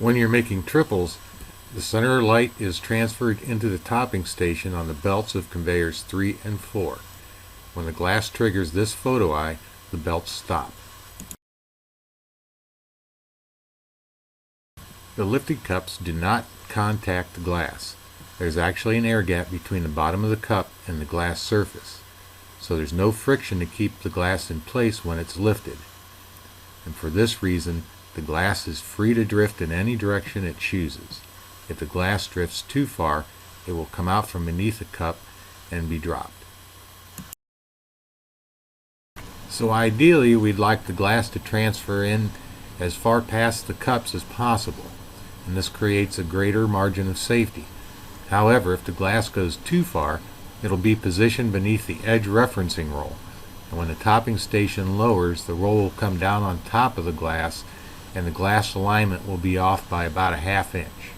When you're making triples, the center light is transferred into the topping station on the belts of conveyors 3 and 4. When the glass triggers this photo eye, the belts stop. The lifted cups do not contact the glass. There's actually an air gap between the bottom of the cup and the glass surface, so there's no friction to keep the glass in place when it's lifted. And for this reason, the glass is free to drift in any direction it chooses. If the glass drifts too far, it will come out from beneath the cup and be dropped. So ideally, we'd like the glass to transfer in as far past the cups as possible, and this creates a greater margin of safety. However, if the glass goes too far, it'll be positioned beneath the edge referencing roll, and when the topping station lowers, the roll will come down on top of the glass, and the glass alignment will be off by about a ½ inch.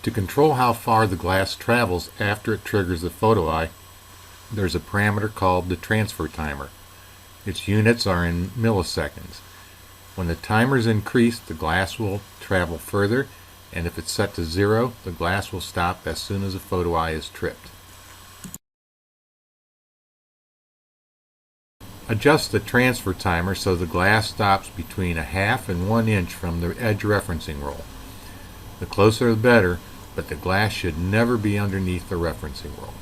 To control how far the glass travels after it triggers the photo eye, there's a parameter called the transfer timer. Its units are in milliseconds. When the timer is increased, the glass will travel further, and if it's set to 0, the glass will stop as soon as the photo eye is tripped. Adjust the transfer timer so the glass stops between a ½ and 1 inch from the edge referencing roll. The closer the better, but the glass should never be underneath the referencing roll.